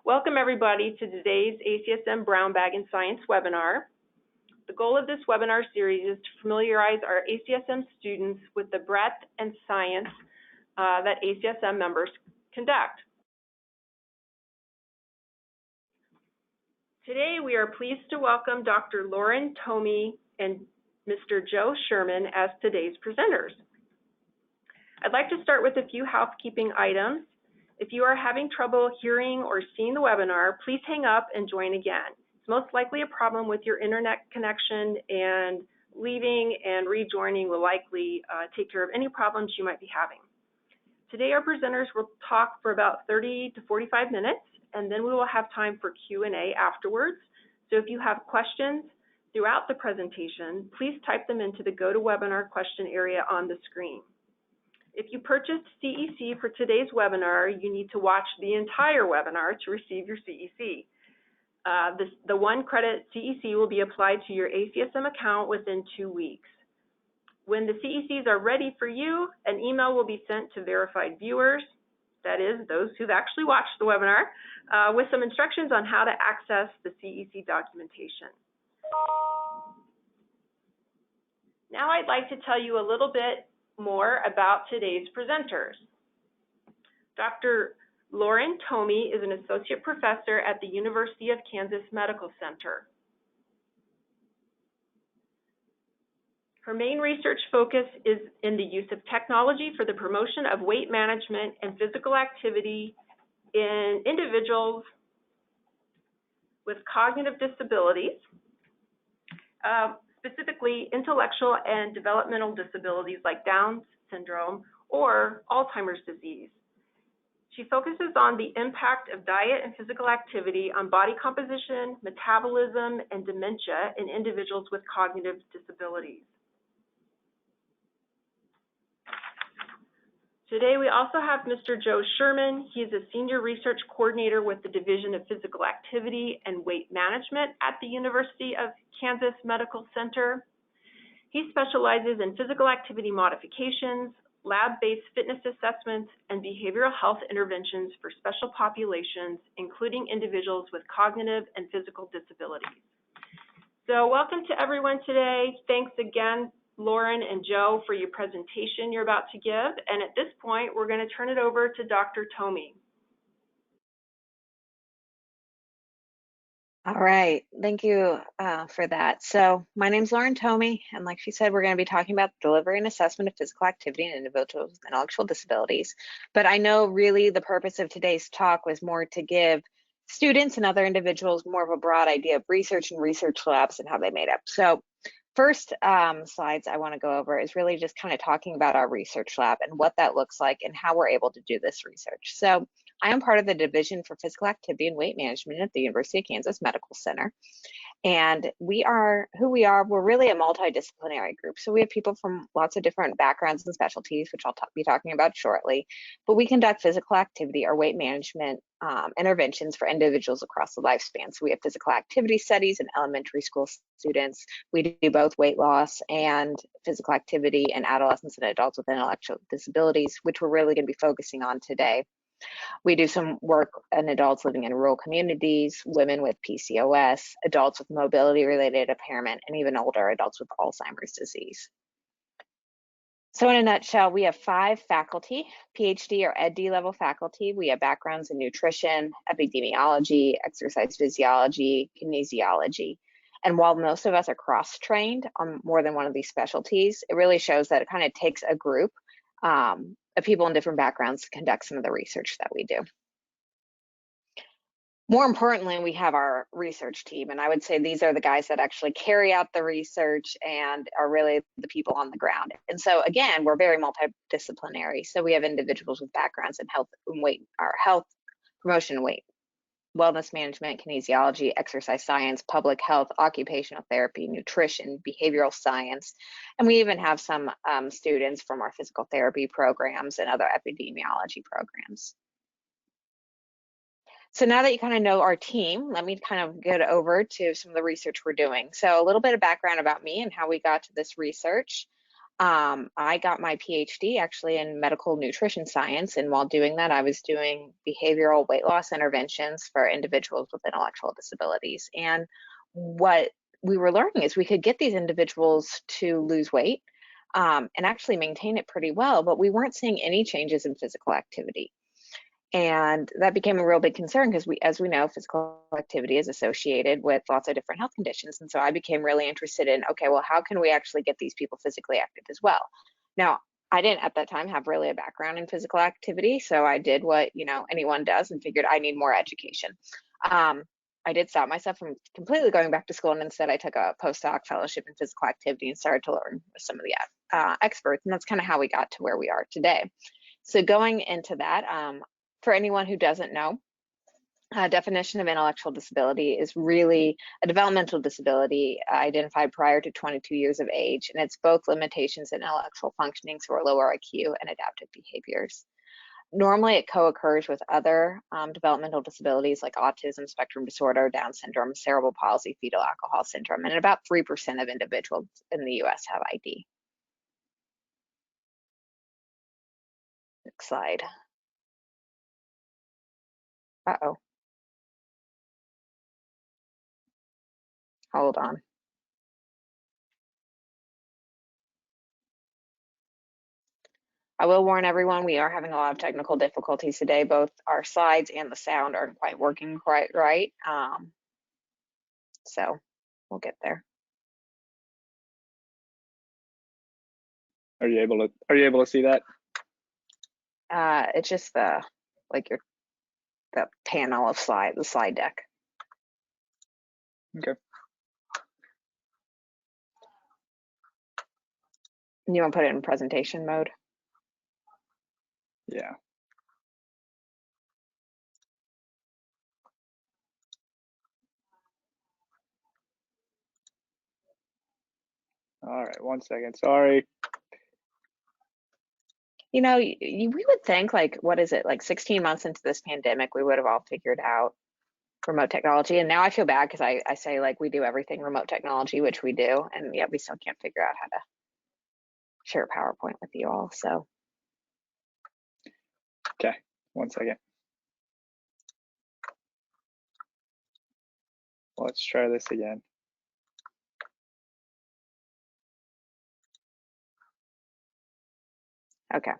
Welcome everybody to today's ACSM Brown Bag in Science webinar. The goal of this webinar series is to familiarize our ACSM students with the breadth and science that ACSM members conduct. Today we are pleased to welcome Dr. Lauren Ptomey and Mr. Joe Sherman as today's presenters. I'd like to start with a few housekeeping items. If you are having trouble hearing or seeing the webinar, please hang up and join again. It's most likely a problem with your internet connection, and leaving and rejoining will likely take care of any problems you might be having. Today our presenters will talk for about 30 to 45 minutes, and then we will have time for Q&A afterwards. So if you have questions throughout the presentation, please type them into the GoToWebinar question area on the screen. If you purchased CEC for today's webinar, you need to watch the entire webinar to receive your CEC. The 1 credit CEC will be applied to your ACSM account within 2 weeks. When the CECs are ready for you, an email will be sent to verified viewers, that is, those who've actually watched the webinar, with some instructions on how to access the CEC documentation. Now I'd like to tell you a little bit more about today's presenters. Dr. Lauren Ptomey is an associate professor at the University of Kansas Medical Center. Her main research focus is in the use of technology for the promotion of weight management and physical activity in individuals with cognitive disabilities, specifically intellectual and developmental disabilities like Down syndrome or Alzheimer's disease. She focuses on the impact of diet and physical activity on body composition, metabolism, and dementia in individuals with cognitive disabilities. Today we also have Mr. Joe Sherman. He is a senior research coordinator with the Division of Physical Activity and Weight Management at the University of Kansas Medical Center. He specializes in physical activity modifications, lab-based fitness assessments, and behavioral health interventions for special populations, including individuals with cognitive and physical disabilities. So welcome to everyone today. Thanks again, Lauren and Joe, for your presentation you're about to give. And at this point, we're going to turn it over to Dr. Ptomey. All right, thank you for that. So my name's Lauren Ptomey, and like she said, we're going to be talking about the delivery and assessment of physical activity in individuals with intellectual disabilities. But I know really the purpose of today's talk was more to give students and other individuals more of a broad idea of research and research labs and how they made up. So first slides I want to go over is really just kind of talking about our research lab and what that looks like and how we're able to do this research. So I am part of the Division for Physical Activity and Weight Management at the University of Kansas Medical Center. And we're really a multidisciplinary group. So we have people from lots of different backgrounds and specialties, which I'll be talking about shortly. But we conduct physical activity or weight management interventions for individuals across the lifespan. So we have physical activity studies in elementary school students. We do both weight loss and physical activity in adolescents and adults with intellectual disabilities, which we're really going to be focusing on today. We do some work in adults living in rural communities, women with PCOS, adults with mobility-related impairment, and even older adults with Alzheimer's disease. So in a nutshell, we have 5 faculty, Ph.D. or Ed.D. level faculty. We have backgrounds in nutrition, epidemiology, exercise physiology, kinesiology. And while most of us are cross-trained on more than one of these specialties, it really shows that it kind of takes a group of people in different backgrounds to conduct some of the research that we do. More importantly, we have our research team, and I would say these are the guys that actually carry out the research and are really the people on the ground. And so again, we're very multidisciplinary. So we have individuals with backgrounds in health and weight, or health promotion and weight, wellness management, kinesiology, exercise science, public health, occupational therapy, nutrition, behavioral science, and we even have some students from our physical therapy programs and other epidemiology programs. So now that you kind of know our team, let me kind of get over to some of the research we're doing. So a little bit of background about me and how we got to this research. I got my PhD actually in medical nutrition science, and while doing that, I was doing behavioral weight loss interventions for individuals with intellectual disabilities. And what we were learning is we could get these individuals to lose weight and actually maintain it pretty well, but we weren't seeing any changes in physical activity. And that became a real big concern because as we know, physical activity is associated with lots of different health conditions. And so I became really interested in, okay, well, how can we actually get these people physically active as well? Now, I didn't at that time have really a background in physical activity, so I did what, anyone does and figured I need more education. I did stop myself from completely going back to school, and instead I took a postdoc fellowship in physical activity and started to learn with some of the experts, and that's kind of how we got to where we are today. So going into that, for anyone who doesn't know, definition of intellectual disability is really a developmental disability identified prior to 22 years of age, and it's both limitations in intellectual functioning, so lower IQ, and adaptive behaviors. Normally, it co-occurs with other developmental disabilities like autism spectrum disorder, Down syndrome, cerebral palsy, fetal alcohol syndrome, and about 3% of individuals in the US have ID. Next slide. Uh-oh. Hold on. I will warn everyone, we are having a lot of technical difficulties today. Both our slides and the sound aren't quite working quite right. So we'll get there. Are you able to see that? It's just the panel of the slide deck. Okay. You want to put it in presentation mode? Yeah. All right, 1 second. Sorry. We would think, what is it, 16 months into this pandemic, we would have all figured out remote technology. And now I feel bad because I say we do everything remote technology, which we do, and yet we still can't figure out how to share PowerPoint with you all. So. Okay, 1 second. Let's try this again. Okay.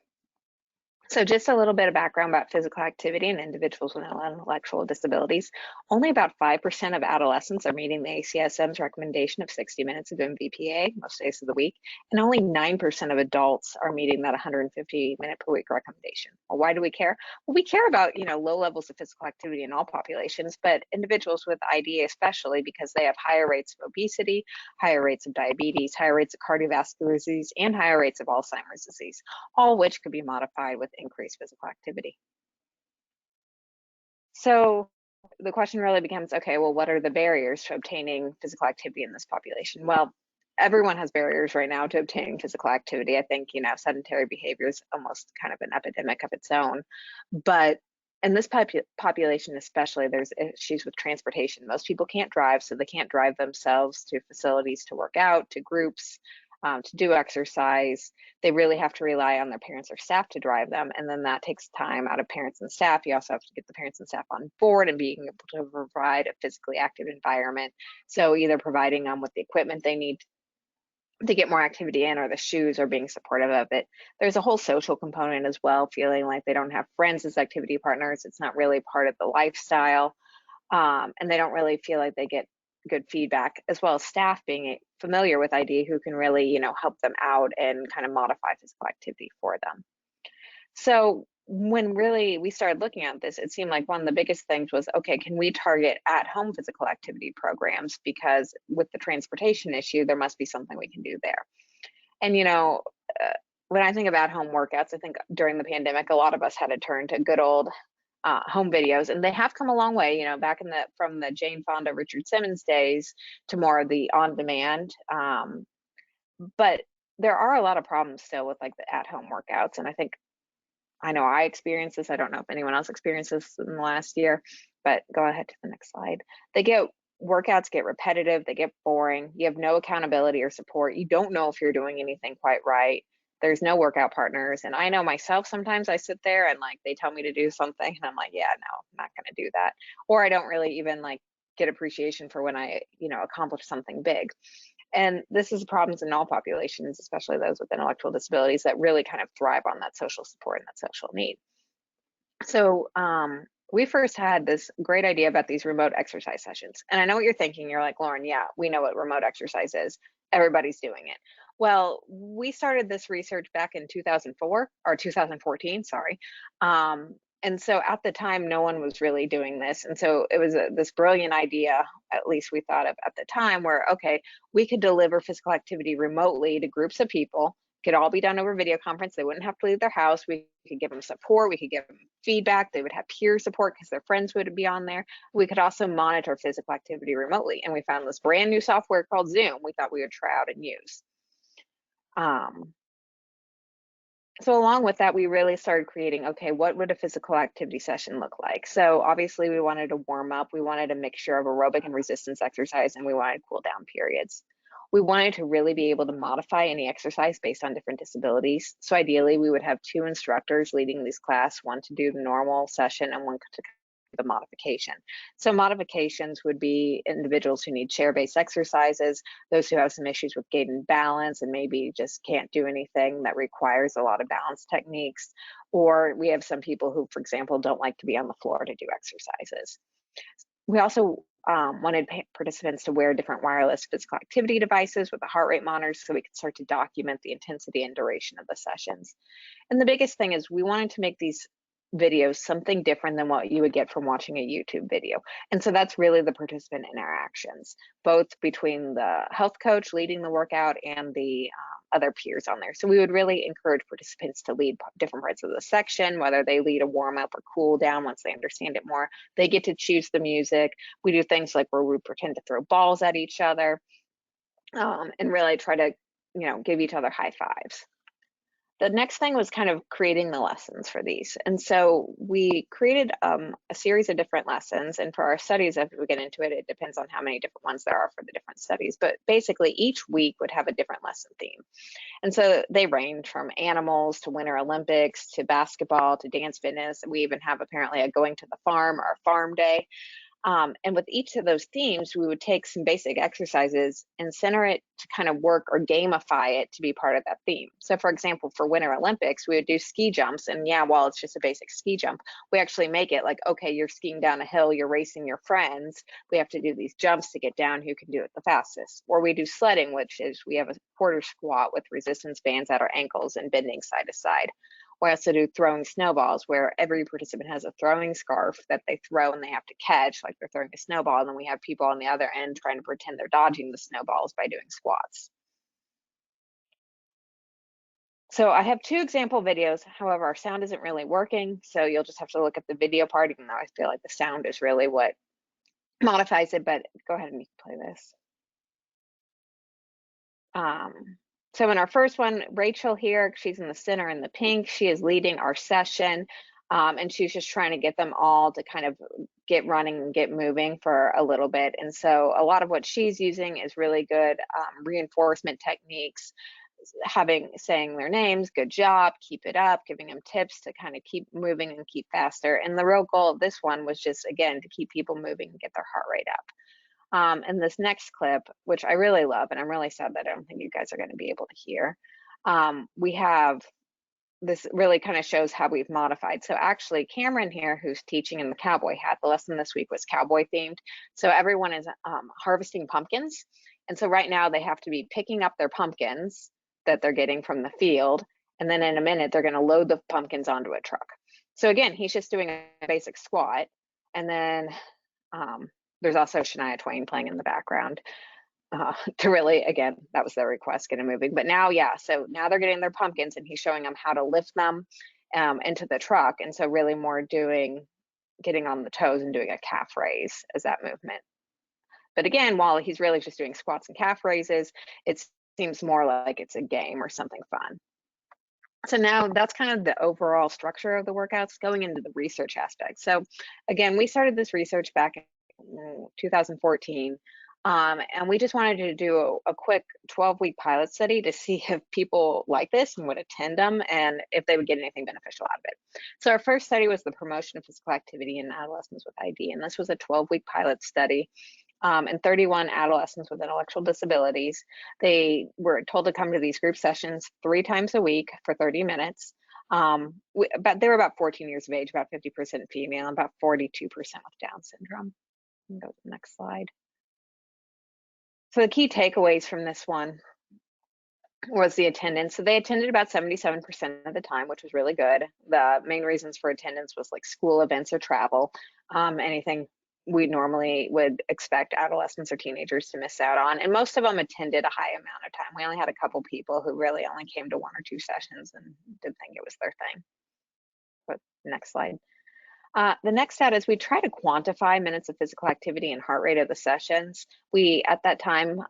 So just a little bit of background about physical activity in individuals with intellectual disabilities. Only about 5% of adolescents are meeting the ACSM's recommendation of 60 minutes of MVPA most days of the week, and only 9% of adults are meeting that 150-minute per week recommendation. Well, why do we care? Well, we care about low levels of physical activity in all populations, but individuals with ID especially, because they have higher rates of obesity, higher rates of diabetes, higher rates of cardiovascular disease, and higher rates of Alzheimer's disease, all which could be modified with increased physical activity. So the question really becomes, okay, well, what are the barriers to obtaining physical activity in this population? Well, everyone has barriers right now to obtaining physical activity. I think, sedentary behavior is almost kind of an epidemic of its own. But in this population especially, there's issues with transportation. Most people can't drive, so they can't drive themselves to facilities to work out, to groups, to do exercise. They really have to rely on their parents or staff to drive them, and then that takes time out of parents and staff. You also have to get the parents and staff on board and being able to provide a physically active environment. So either providing them with the equipment they need to get more activity in, or the shoes, or being supportive of it. There's a whole social component as well, feeling like they don't have friends as activity partners. It's not really part of the lifestyle, and they don't really feel like they get good feedback, as well as staff being familiar with ID who can really, help them out and kind of modify physical activity for them. So when really we started looking at this, it seemed like one of the biggest things was, okay, can we target at-home physical activity programs? Because with the transportation issue, there must be something we can do there. And, when I think of at-home workouts, I think during the pandemic, a lot of us had to turn to good old home videos, and they have come a long way, back from the Jane Fonda, Richard Simmons days to more of the on-demand. But there are a lot of problems still with the at-home workouts, and I know I experienced this. I don't know if anyone else experienced this in the last year, but go ahead to the next slide. They get workouts get repetitive, they get boring, you have no accountability or support, you don't know if you're doing anything quite right. There's no workout partners. And I know myself, sometimes I sit there and like they tell me to do something and I'm like, yeah, no, I'm not going to do that. Or I don't really even like get appreciation for when I, accomplish something big. And this is problems in all populations, especially those with intellectual disabilities that really kind of thrive on that social support and that social need. So we first had this great idea about these remote exercise sessions. And I know what you're thinking. You're like, Lauren, yeah, we know what remote exercise is. Everybody's doing it. Well, we started this research back in 2004 or 2014, sorry. And so at the time, no one was really doing this. And so it was this brilliant idea, at least we thought of at the time, where, okay, we could deliver physical activity remotely to groups of people. Could all be done over video conference. They wouldn't have to leave their house. We could give them support. We could give them feedback. They would have peer support because their friends would be on there. We could also monitor physical activity remotely. And we found this brand new software called Zoom we thought we would try out and use. So along with that, we really started creating, okay, what would a physical activity session look like? So obviously we wanted to warm up, we wanted a mixture of aerobic and resistance exercise, and we wanted cool down periods. We wanted to really be able to modify any exercise based on different disabilities. So ideally we would have 2 instructors leading these class, one to do the normal session and one to the modification. So modifications would be individuals who need chair-based exercises, those who have some issues with gait and balance and maybe just can't do anything that requires a lot of balance techniques. Or we have some people who, for example, don't like to be on the floor to do exercises. We also wanted participants to wear different wireless physical activity devices with a heart rate monitor so we could start to document the intensity and duration of the sessions. And the biggest thing is we wanted to make these videos something different than what you would get from watching a YouTube video. And so that's really the participant interactions, both between the health coach leading the workout and the other peers on there. So we would really encourage participants to lead different parts of the section, whether they lead a warm up or cool down once they understand it more. They get to choose the music. We do things like where we pretend to throw balls at each other and really try to, give each other high fives. The next thing was kind of creating the lessons for these. And so we created a series of different lessons. And for our studies, as we get into it, it depends on how many different ones there are for the different studies. But basically, each week would have a different lesson theme. And so they range from animals to Winter Olympics to basketball to dance fitness. We even have apparently a going to the farm or a farm day. And with each of those themes, we would take some basic exercises and center it to kind of work or gamify it to be part of that theme. So for example, for Winter Olympics, we would do ski jumps. And yeah, while it's just a basic ski jump, we actually make it like, okay, you're skiing down a hill, you're racing your friends. We have to do these jumps to get down who can do it the fastest. Or we do sledding, which is we have a quarter squat with resistance bands at our ankles and bending side to side. We also do throwing snowballs, where every participant has a throwing scarf that they throw and they have to catch, like they're throwing a snowball. And then we have people on the other end trying to pretend they're dodging the snowballs by doing squats. So I have 2 example videos. However, our sound isn't really working. So you'll just have to look at the video part, even though I feel like the sound is really what modifies it. But go ahead and you can play this. So in our first one, Rachel here, she's in the center in the pink. She is leading our session, and she's just trying to get them all to kind of get running and get moving for a little bit. And so a lot of what she's using is really good reinforcement techniques, saying their names, good job, keep it up, giving them tips to kind of keep moving and keep faster. And the real goal of this one was just, again, to keep people moving and get their heart rate up. And this next clip, which I really love, and I'm really sad that I don't think you guys are going to be able to hear, we have this really kind of shows how we've modified. So actually Cameron here, who's teaching in the cowboy hat, the lesson this week was cowboy themed. So everyone is harvesting pumpkins. And so right now they have to be picking up their pumpkins that they're getting from the field. And then in a minute, they're going to load the pumpkins onto a truck. So again, he's just doing a basic squat. And then there's also Shania Twain playing in the background to really, again, that was their request, get them moving. But now, yeah, so now they're getting their pumpkins and he's showing them how to lift them into the truck. And so really more getting on the toes and doing a calf raise as that movement. But again, while he's really just doing squats and calf raises, it seems more like it's a game or something fun. So now that's kind of the overall structure of the workouts. Going into the research aspect. So again, we started this research back 2014. And we just wanted to do a quick 12-week pilot study to see if people like this and would attend them and if they would get anything beneficial out of it. So our first study was the promotion of physical activity in adolescents with ID, and this was a 12-week pilot study. And 31 adolescents with intellectual disabilities. They were told to come to these group sessions 3 times a week for 30 minutes. They were about 14 years of age, about 50% female, and about 42% with Down syndrome. Go to the next slide. So the key takeaways from this one was the attendance. So they attended about 77% of the time, which was really good. The main reasons for attendance was like school events or travel, anything we normally would expect adolescents or teenagers to miss out on. And most of them attended a high amount of time. We only had a couple people who really only came to 1 or 2 sessions and didn't think it was their thing. But next slide. The next stat is we try to quantify minutes of physical activity and heart rate of the sessions. We, at that time,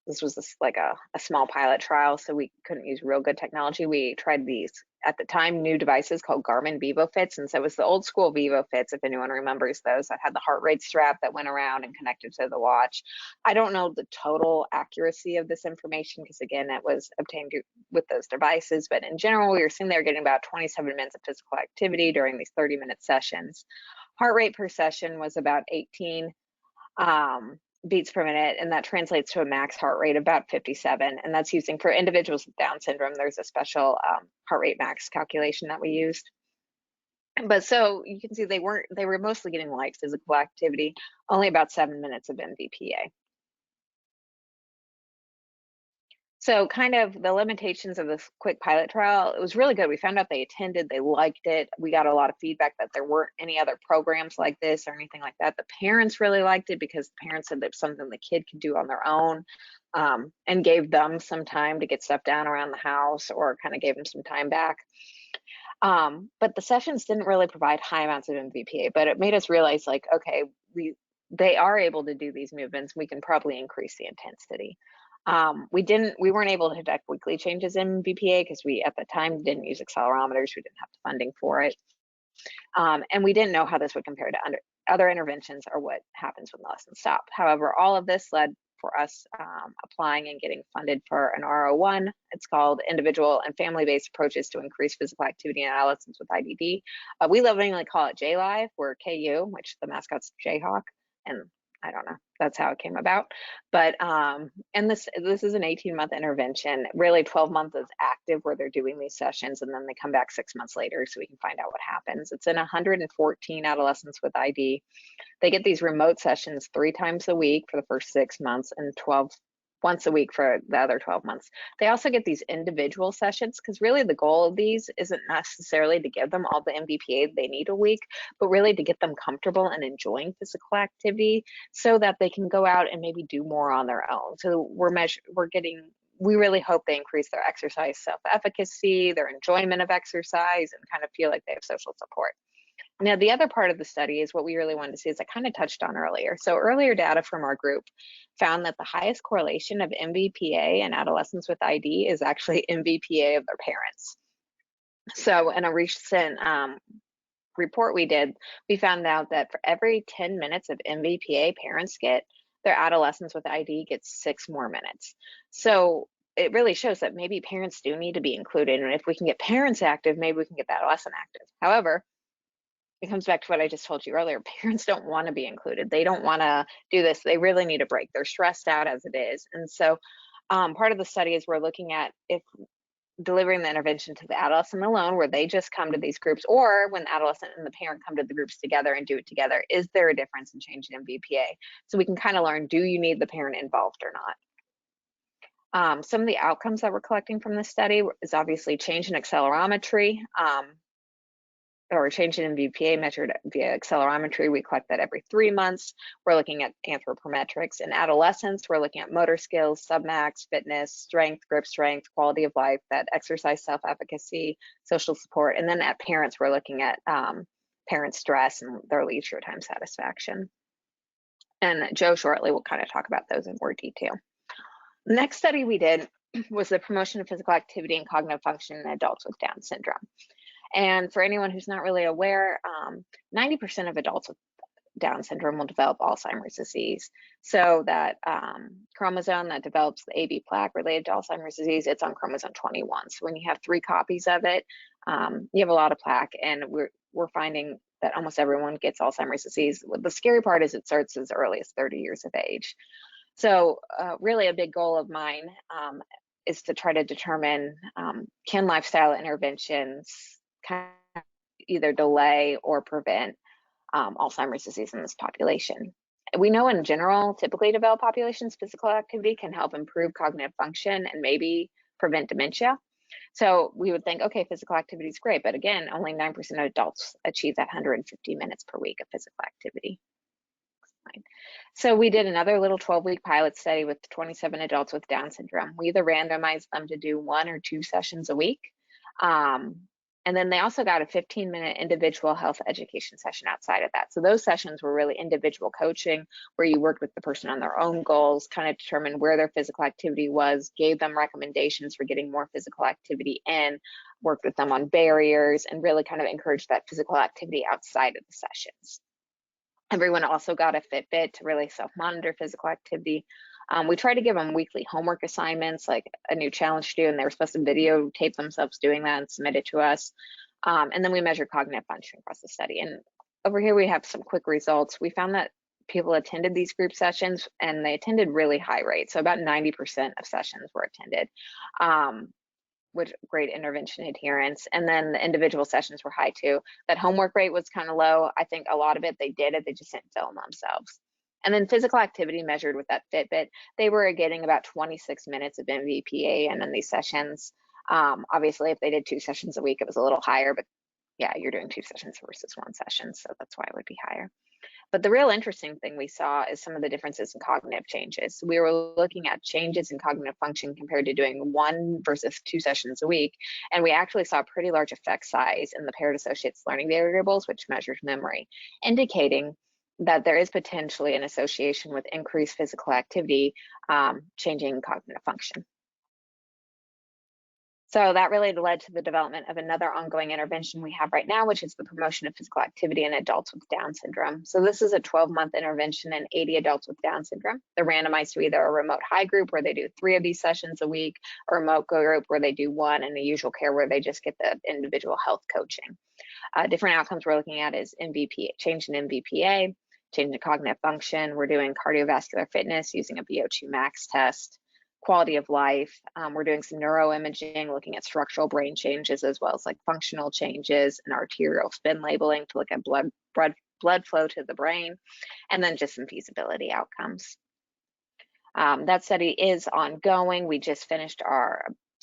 this was like a small pilot trial, so we couldn't use real good technology. We tried these, at the time, new devices called Garmin VivoFits, and so it was the old school VivoFits, if anyone remembers those, that had the heart rate strap that went around and connected to the watch. I don't know the total accuracy of this information because, again, it was obtained with those devices, but in general, we were seeing they were getting about 27 minutes of physical activity during these 30-minute sessions. Heart rate per session was about 18 beats per minute, and that translates to a max heart rate of about 57, and that's using, for individuals with Down syndrome, there's a special heart rate max calculation that we used. But so you can see they were mostly getting light physical activity, only about 7 minutes of MVPA. So kind of the limitations of this quick pilot trial, it was really good. We found out they attended, they liked it. We got a lot of feedback that there weren't any other programs like this or anything like that. The parents really liked it because the parents said that something the kid could do on their own, and gave them some time to get stuff down around the house or kind of gave them some time back. But the sessions didn't really provide high amounts of MVPA, but it made us realize, like, okay, they are able to do these movements. We can probably increase the intensity. We weren't able to detect weekly changes in MVPA because we, at the time, didn't use accelerometers. We didn't have the funding for it. And we didn't know how this would compare to other interventions or what happens when the lessons stop. However, all of this led for us applying and getting funded for an R01. It's called Individual and Family-Based Approaches to Increase Physical Activity in Adolescents with IDD. We lovingly call it JLive, or KU, which the mascot's Jayhawk, and I don't know, that's how it came about. But and this is an 18-month intervention. Really, 12 months is active where they're doing these sessions, and then they come back 6 months later so we can find out what happens. It's in 114 adolescents with ID. They get these remote sessions 3 times a week for the first 6 months and once a week for the other 12 months. They also get these individual sessions because really the goal of these isn't necessarily to give them all the MVPA they need a week, but really to get them comfortable and enjoying physical activity so that they can go out and maybe do more on their own. So we really hope they increase their exercise self-efficacy, their enjoyment of exercise, and kind of feel like they have social support. Now, the other part of the study is what we really wanted to see, as I kind of touched on earlier. So earlier data from our group found that the highest correlation of MVPA in adolescents with ID is actually MVPA of their parents. So in a recent report we did, we found out that for every 10 minutes of MVPA parents get, their adolescents with ID get 6 more minutes. So it really shows that maybe parents do need to be included. And if we can get parents active, maybe we can get the adolescent active. However, it comes back to what I just told you earlier. Parents don't want to be included. They don't want to do this. They really need a break. They're stressed out as it is. And so part of the study is we're looking at if delivering the intervention to the adolescent alone, where they just come to these groups, or when the adolescent and the parent come to the groups together and do it together, is there a difference in change in MVPA? So we can kind of learn, do you need the parent involved or not? Some of the outcomes that we're collecting from this study is obviously change in accelerometry, or change in MVPA measured via accelerometry. We collect that every 3 months. We're looking at anthropometrics. In adolescents, we're looking at motor skills, submax, fitness, strength, grip strength, quality of life, that exercise self-efficacy, social support. And then at parents, we're looking at parent stress and their leisure time satisfaction. And Joe shortly will kind of talk about those in more detail. The next study we did was the promotion of physical activity and cognitive function in adults with Down syndrome. And for anyone who's not really aware, 90% of adults with Down syndrome will develop Alzheimer's disease. So that chromosome that develops the AB plaque related to Alzheimer's disease, it's on chromosome 21. So when you have 3 copies of it, you have a lot of plaque, and we're finding that almost everyone gets Alzheimer's disease. The scary part is it starts as early as 30 years of age. So really a big goal of mine is to try to determine, can lifestyle interventions kind of either delay or prevent Alzheimer's disease in this population. We know in general, typically developed populations, physical activity can help improve cognitive function and maybe prevent dementia. So we would think, okay, physical activity is great, but again, only 9% of adults achieve that 150 minutes per week of physical activity. So we did another little 12-week pilot study with 27 adults with Down syndrome. We either randomized them to do 1 or 2 sessions a week. And then they also got a 15-minute individual health education session outside of that. So those sessions were really individual coaching, where you worked with the person on their own goals, kind of determined where their physical activity was, gave them recommendations for getting more physical activity in, worked with them on barriers, and really kind of encouraged that physical activity outside of the sessions. Everyone also got a Fitbit to really self-monitor physical activity. We tried to give them weekly homework assignments, like a new challenge to do, and they were supposed to videotape themselves doing that and submit it to us. And then we measured cognitive function across the study. And over here we have some quick results. We found that people attended these group sessions, and they attended really high rates. So about 90% of sessions were attended, with great intervention adherence. And then the individual sessions were high too. That homework rate was kind of low. I think a lot of it they did it, they just didn't film themselves. And then physical activity measured with that Fitbit, they were getting about 26 minutes of MVPA in these sessions. Obviously, if they did 2 sessions a week, it was a little higher, but yeah, you're doing 2 sessions versus 1 session, so that's why it would be higher. But the real interesting thing we saw is some of the differences in cognitive changes. We were looking at changes in cognitive function compared to doing 1 versus 2 sessions a week, and we actually saw a pretty large effect size in the paired associates learning variables, which measures memory, indicating that there is potentially an association with increased physical activity changing cognitive function. So that really led to the development of another ongoing intervention we have right now, which is the promotion of physical activity in adults with Down syndrome. So this is a 12-month intervention in 80 adults with Down syndrome. They're randomized to either a remote high group where they do 3 of these sessions a week, or a remote group where they do 1, and a usual care where they just get the individual health coaching. Different outcomes we're looking at is MVPA, change in MVPA, change in cognitive function. We're doing cardiovascular fitness using a VO2 max test. Quality of life. We're doing some neuroimaging, looking at structural brain changes, as well as like functional changes and arterial spin labeling to look at blood flow to the brain, and then just some feasibility outcomes. That study is ongoing.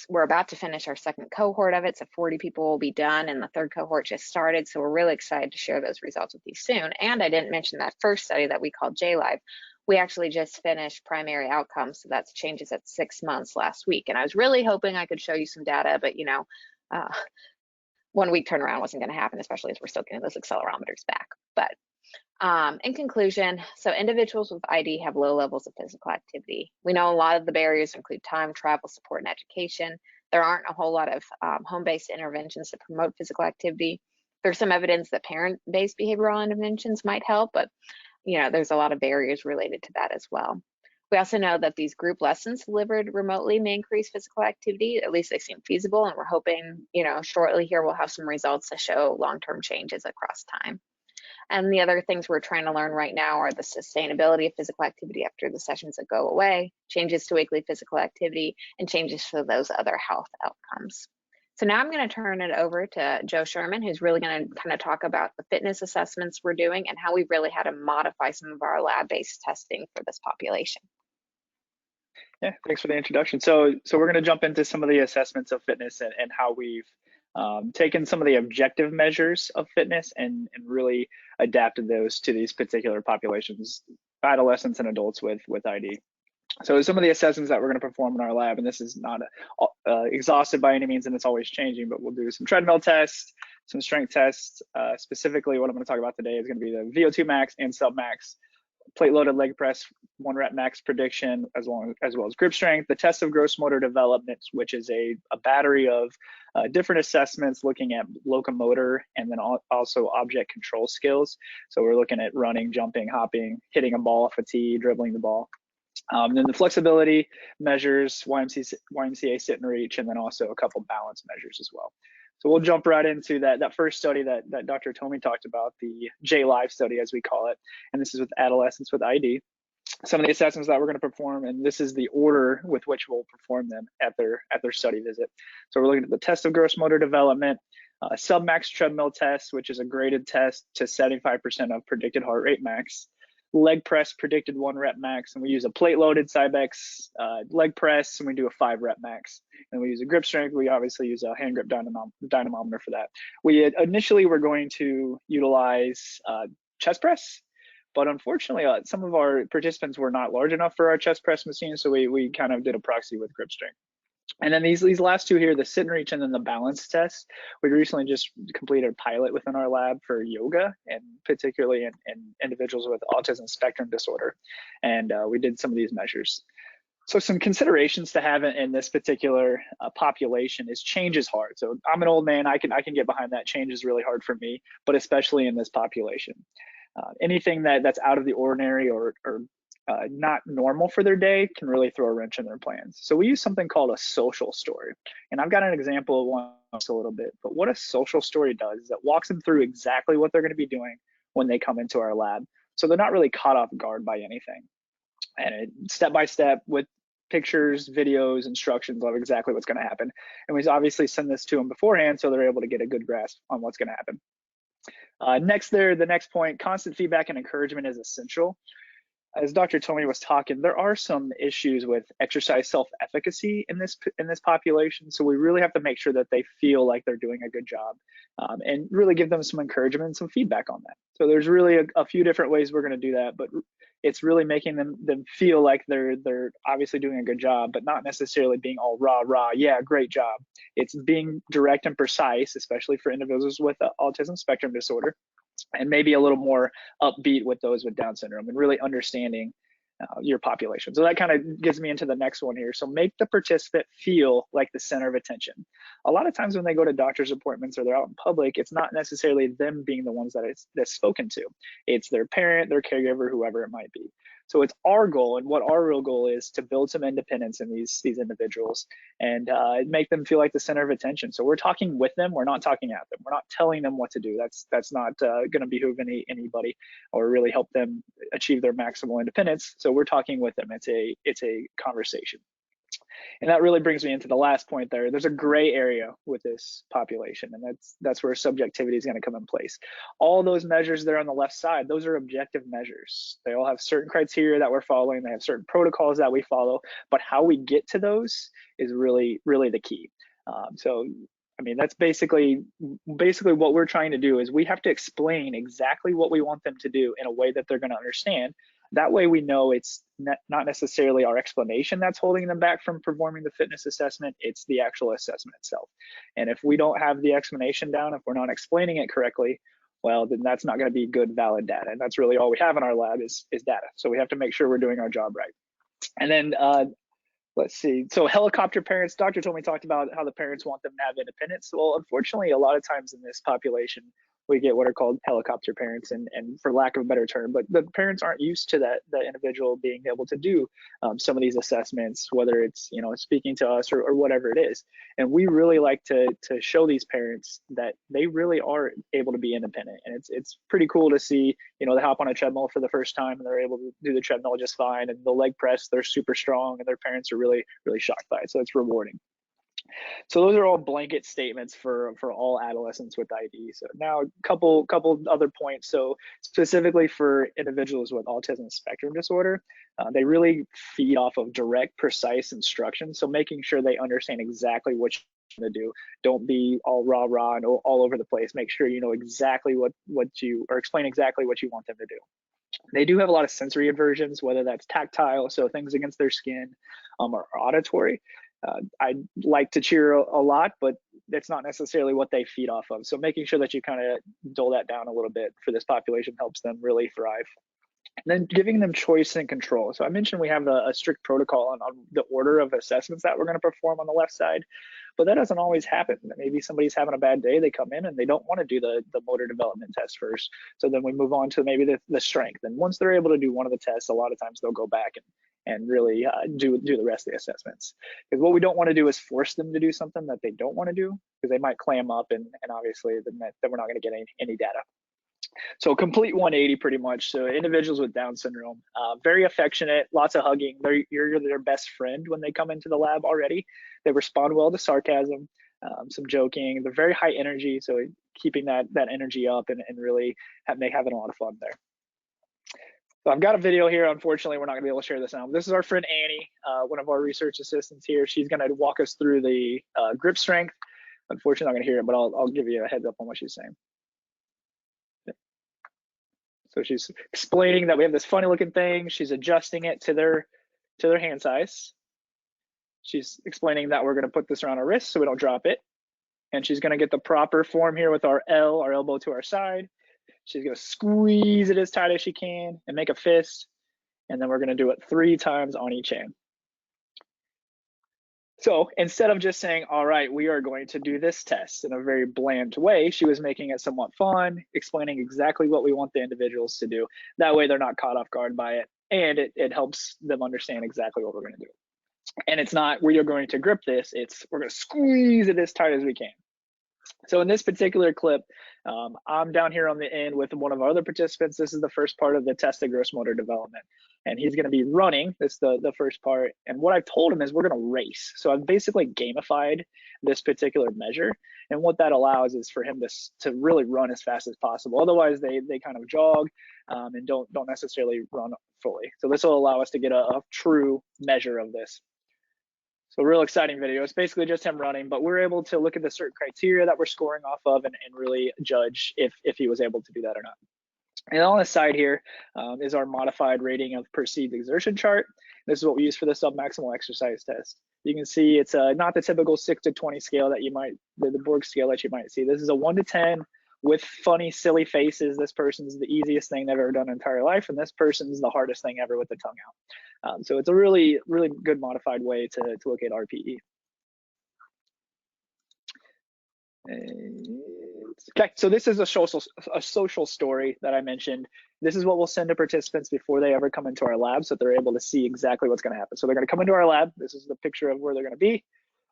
We're about to finish our second cohort of it, so 40 people will be done, and the third cohort just started, so we're really excited to share those results with you soon. And I didn't mention that first study that we called J-Live. We actually just finished primary outcomes, so that's changes at 6 months last week. And I was really hoping I could show you some data, but 1 week turnaround wasn't going to happen, especially as we're still getting those accelerometers back. But in conclusion, so individuals with ID have low levels of physical activity. We know a lot of the barriers include time, travel, support, and education. There aren't a whole lot of home-based interventions to promote physical activity. There's some evidence that parent-based behavioral interventions might help, but there's a lot of barriers related to that as well. We also know that these group lessons delivered remotely may increase physical activity. At least they seem feasible, and we're hoping, shortly here we'll have some results to show long-term changes across time. And the other things we're trying to learn right now are the sustainability of physical activity after the sessions that go away, changes to weekly physical activity, and changes to those other health outcomes. So now I'm going to turn it over to Joe Sherman, who's really going to kind of talk about the fitness assessments we're doing and how we really had to modify some of our lab-based testing for this population. Yeah, thanks for the introduction. So we're going to jump into some of the assessments of fitness and how we've taken some of the objective measures of fitness and really adapted those to these particular populations, adolescents and adults with ID. So some of the assessments that we're going to perform in our lab, and this is not exhaustive by any means, and it's always changing, but we'll do some treadmill tests, some strength tests. Specifically, what I'm going to talk about today is going to be the VO2 max and submax plate loaded leg press, 1 rep max prediction, as well as grip strength, the test of gross motor development, which is a battery of different assessments looking at locomotor and then also object control skills. So we're looking at running, jumping, hopping, hitting a ball off a tee, dribbling the ball. Then the flexibility measures, YMCA sit and reach, and then also a couple balance measures as well. So we'll jump right into that first study that Dr. Ptomey talked about, the J-Live study as we call it, and this is with adolescents with ID. Some of the assessments that we're going to perform, and this is the order with which we'll perform them at their study visit. So we're looking at the test of gross motor development, submax treadmill test, which is a graded test to 75% of predicted heart rate max, leg press predicted 1 rep max, and we use a plate loaded Cybex leg press, and we do a 5 rep max. And we use a grip strength. We obviously use a hand grip dynamometer for that. We initially were going to utilize chest press, but unfortunately some of our participants were not large enough for our chest press machine, so we kind of did a proxy with grip strength. And then these last two here, the sit and reach and then the balance test, we recently just completed a pilot within our lab for yoga, and particularly in individuals with autism spectrum disorder. And we did some of these measures. So some considerations to have in this particular population is change is hard. So I'm an old man, I can get behind that. Change is really hard for me, but especially in this population. Anything that's out of the ordinary or not normal for their day can really throw a wrench in their plans. So we use something called a social story. And I've got an example of one a little bit, but what a social story does is it walks them through exactly what they're going to be doing when they come into our lab. So they're not really caught off guard by anything. And step by step with pictures, videos, instructions of exactly what's going to happen. And we obviously send this to them beforehand so they're able to get a good grasp on what's going to happen. The next point, constant feedback and encouragement is essential. As Dr. Ptomey was talking, there are some issues with exercise self-efficacy in this population, so we really have to make sure that they feel like they're doing a good job, and really give them some encouragement and some feedback on that. So there's really a few different ways we're going to do that, but it's really making them feel like they're obviously doing a good job, but not necessarily being all rah, yeah, great job. It's being direct and precise, especially for individuals with autism spectrum disorder, and maybe a little more upbeat with those with Down syndrome, and really understanding your population. So that kind of gets me into the next one here. So make the participant feel like the center of attention. A lot of times when they go to doctor's appointments or they're out in public, it's not necessarily them being the ones that's spoken to. It's their parent, their caregiver, whoever it might be. So it's our goal, and what our real goal is, to build some independence in these individuals and make them feel like the center of attention. So we're talking with them, we're not talking at them. We're not telling them what to do. That's not going to behoove anybody or really help them achieve their maximal independence. So we're talking with them. It's a conversation. And that really brings me into the last point there. There's a gray area with this population, and that's where subjectivity is going to come in place. All those measures there on the left side, those are objective measures. They all have certain criteria that we're following. They have certain protocols that we follow, but how we get to those is really, really the key. So, I mean, that's basically what we're trying to do is we have to explain exactly what we want them to do in a way that they're going to understand. That way we know it's not necessarily our explanation that's holding them back from performing the fitness assessment, it's the actual assessment itself. And if we don't have the explanation down, if we're not explaining it correctly, well, then that's not going to be good, valid data. And that's really all we have in our lab is data. So we have to make sure we're doing our job right. And then let's see. So helicopter parents, Dr. Ptomey talked about how the parents want them to have independence. Well, unfortunately, a lot of times in this population, we get what are called helicopter parents, and for lack of a better term, but the parents aren't used to that individual being able to do some of these assessments, whether it's speaking to us or whatever it is. And we really like to show these parents that they really are able to be independent, and it's pretty cool to see they hop on a treadmill for the first time and they're able to do the treadmill just fine, and the leg press, they're super strong, and their parents are really, really shocked by it. So it's rewarding. So those are all blanket statements for all adolescents with ID. So now a couple other points. So specifically for individuals with autism spectrum disorder, they really feed off of direct, precise instructions. So making sure they understand exactly what you're going to do. Don't be all rah and all over the place. Make sure you know exactly explain exactly what you want them to do. They do have a lot of sensory aversions, whether that's tactile, so things against their skin, or auditory. I like to cheer a lot, but that's not necessarily what they feed off of. So making sure that you kind of dull that down a little bit for this population helps them really thrive. And then giving them choice and control. So I mentioned we have a strict protocol on the order of assessments that we're going to perform on the left side, but that doesn't always happen. Maybe somebody's having a bad day, they come in and they don't want to do the motor development test first. So then we move on to maybe the strength. And once they're able to do one of the tests, a lot of times they'll go back and really do the rest of the assessments. Because what we don't want to do is force them to do something that they don't want to do, because they might clam up, and obviously then we're not going to get any data. So complete 180 pretty much. So individuals with Down syndrome, very affectionate, lots of hugging. You're their best friend when they come into the lab already. They respond well to sarcasm, some joking. They're very high energy, so keeping that energy up and really having a lot of fun there. So I've got a video here. Unfortunately, we're not gonna be able to share this now. This is our friend Annie, one of our research assistants here. She's gonna walk us through the grip strength. Unfortunately, I'm not gonna hear it, but I'll give you a heads up on what she's saying. So she's explaining that we have this funny looking thing. She's adjusting it to their hand size. She's explaining that we're going to put this around our wrist so we don't drop it. And she's going to get the proper form here with our elbow to our side. She's going to squeeze it as tight as she can and make a fist. And then we're going to do it 3 times on each hand. So instead of just saying, all right, we are going to do this test in a very bland way, she was making it somewhat fun, explaining exactly what we want the individuals to do. That way they're not caught off guard by it, and it helps them understand exactly what we're going to do. And it's not, we are going to grip this, it's we're going to squeeze it as tight as we can. So in this particular clip, I'm down here on the end with one of our other participants. This is the first part of the test of gross motor development. And he's going to be running. This is the first part. And what I've told him is we're going to race. So I've basically gamified this particular measure. And what that allows is for him to really run as fast as possible. Otherwise, they kind of jog and don't necessarily run fully. So this will allow us to get a true measure of this. So real exciting video. It's basically just him running, but we're able to look at the certain criteria that we're scoring off of and really judge if he was able to do that or not. And on the side here is our modified rating of perceived exertion chart. This is what we use for the submaximal exercise test. You can see it's not the typical 6 to 20 scale that you might, the Borg scale that you might see. This is a 1 to 10 with funny, silly faces. This person's the easiest thing they've ever done in their entire life, and this person's the hardest thing ever with the tongue out. So it's a really, really good modified way to look at RPE. Okay, so this is a social story that I mentioned. This is what we'll send to participants before they ever come into our lab, so they're able to see exactly what's going to happen. So they're going to come into our lab. This is the picture of where they're going to be.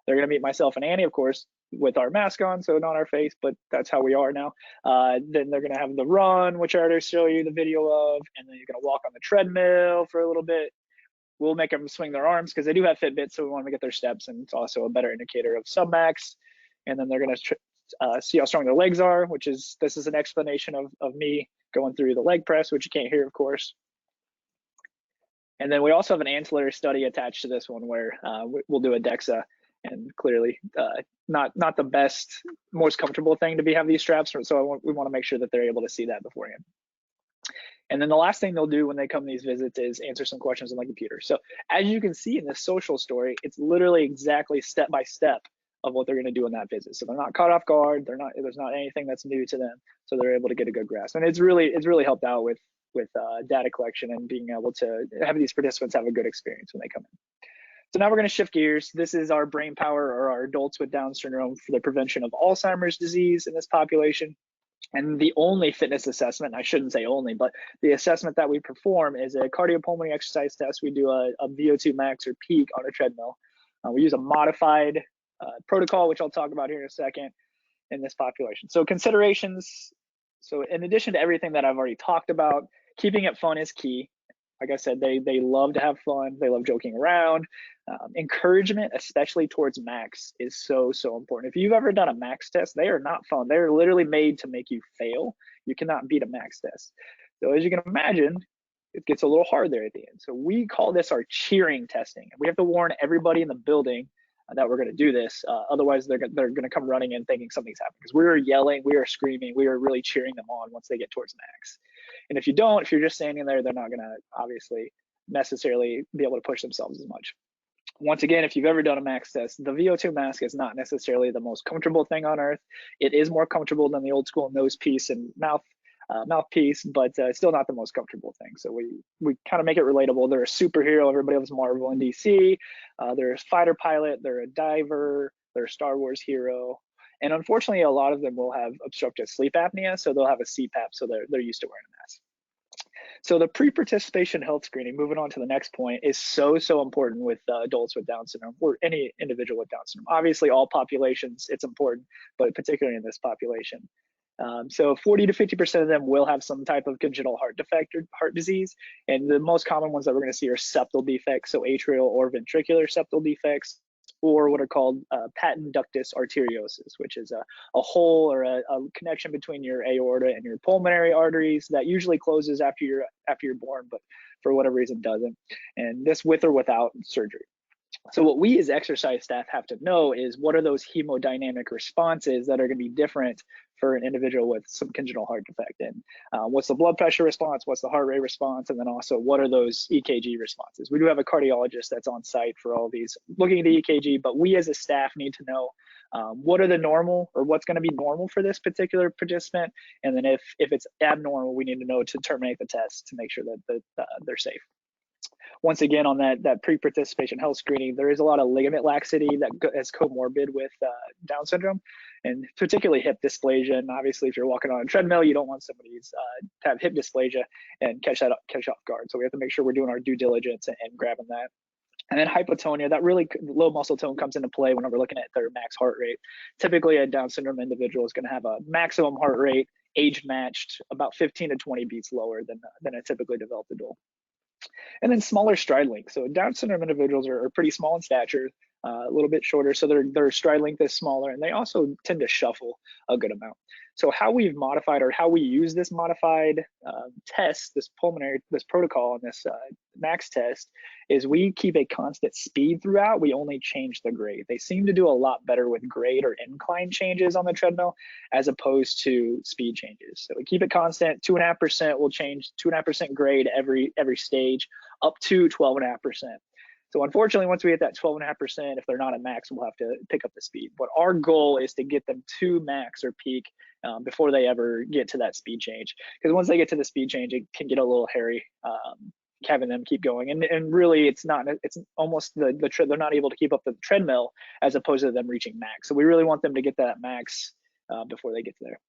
They're going to meet myself and Annie, of course, with our mask on, so not our face, but that's how we are now. Then they're going to have the run, which I already show you the video of, and then you're going to walk on the treadmill for a little bit. We'll make them swing their arms because they do have Fitbits, so we want to get their steps, and it's also a better indicator of submax. And then they're going to see how strong their legs are, this is an explanation of me going through the leg press, which you can't hear, of course. And then we also have an ancillary study attached to this one where we'll do a DEXA, and clearly not the best, most comfortable thing to have these straps, so we want to make sure that they're able to see that beforehand. And then the last thing they'll do when they come to these visits is answer some questions on the computer. So as you can see in this social story, it's literally exactly step by step of what they're going to do in that visit. So they're not caught off guard. There's not anything that's new to them. So they're able to get a good grasp. And it's really helped out with data collection and being able to have these participants have a good experience when they come in. So now we're going to shift gears. This is our brain power, or our adults with Down syndrome, for the prevention of Alzheimer's disease in this population. And the only fitness assessment, I shouldn't say only, but the assessment that we perform is a cardiopulmonary exercise test. We do a VO2 max or peak on a treadmill. We use a modified protocol, which I'll talk about here in a second, in this population. So considerations. So in addition to everything that I've already talked about, keeping it fun is key. Like I said, they love to have fun. They love joking around. Encouragement, especially towards max, is so important. If you've ever done a max test, they are not fun. They're literally made to make you fail. You cannot beat a max test. So as you can imagine, it gets a little hard there at the end. So we call this our cheering testing. We have to warn everybody in the building that we're going to do this. Otherwise, they're going to come running in thinking something's happening, because we are yelling, we are screaming, we are really cheering them on once they get towards max. And if you're just standing there, they're not going to obviously necessarily be able to push themselves as much. Once again, if you've ever done a max test, the VO2 mask is not necessarily the most comfortable thing on earth. It is more comfortable than the old school nose piece and mouth mouthpiece, but it's still not the most comfortable thing. So we kind of make it relatable. They're a superhero. Everybody loves Marvel and DC. They're a fighter pilot. They're a diver. They're a Star Wars hero. And unfortunately, a lot of them will have obstructive sleep apnea, so they'll have a CPAP, so they're used to wearing a mask. So the pre-participation health screening, moving on to the next point, is so important with adults with Down syndrome, or any individual with Down syndrome. Obviously, all populations, it's important, but particularly in this population. So 40 to 50% of them will have some type of congenital heart defect or heart disease. And the most common ones that we're going to see are septal defects, so atrial or ventricular septal defects, or what are called patent ductus arteriosus, which is a hole or a connection between your aorta and your pulmonary arteries that usually closes after you're born, but for whatever reason doesn't. And this with or without surgery. So what we as exercise staff have to know is what are those hemodynamic responses that are going to be different for an individual with some congenital heart defect, and what's the blood pressure response, what's the heart rate response, and then also what are those EKG responses. We do have a cardiologist that's on site for all these looking at the EKG, but we as a staff need to know what are the normal, or what's going to be normal for this particular participant, and then if it's abnormal, we need to know to terminate the test to make sure that they're safe. Once again, on that pre-participation health screening, there is a lot of ligament laxity that is comorbid with Down syndrome, and particularly hip dysplasia. And obviously, if you're walking on a treadmill, you don't want somebody to have hip dysplasia and catch off guard. So we have to make sure we're doing our due diligence and grabbing that. And then hypotonia, that really low muscle tone comes into play when we're looking at their max heart rate. Typically, a Down syndrome individual is going to have a maximum heart rate age matched about 15 to 20 beats lower than a typically developed adult. And then smaller stride length. So Down syndrome individuals are pretty small in stature, a little bit shorter, so their stride length is smaller, and they also tend to shuffle a good amount. So how we've modified, or how we use this modified test, this protocol, and this max test, is we keep a constant speed throughout. We only change the grade. They seem to do a lot better with grade or incline changes on the treadmill as opposed to speed changes. So we keep it constant. 2.5%, we'll change 2.5% grade every stage, up to 12.5%. So unfortunately, once we hit that 12.5%, if they're not at max, we'll have to pick up the speed. But our goal is to get them to max or peak before they ever get to that speed change. Because once they get to the speed change, it can get a little hairy, having them keep going. And really, it's almost they're not able to keep up the treadmill as opposed to them reaching max. So we really want them to get that max before they get there.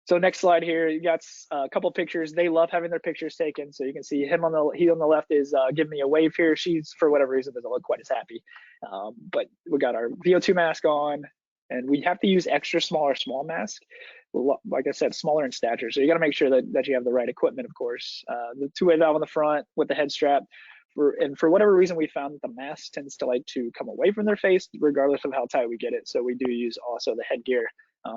So next slide here, you got a couple pictures. They love having their pictures taken. So you can see he on the left is giving me a wave here. She's, for whatever reason, doesn't look quite as happy. But we got our VO2 mask on, and we have to use extra small or small mask. Like I said, smaller in stature. So you got to make sure that you have the right equipment, of course. The two-way valve on the front with the head strap. And for whatever reason, we found that the mask tends to like to come away from their face, regardless of how tight we get it. So we do use also the headgear,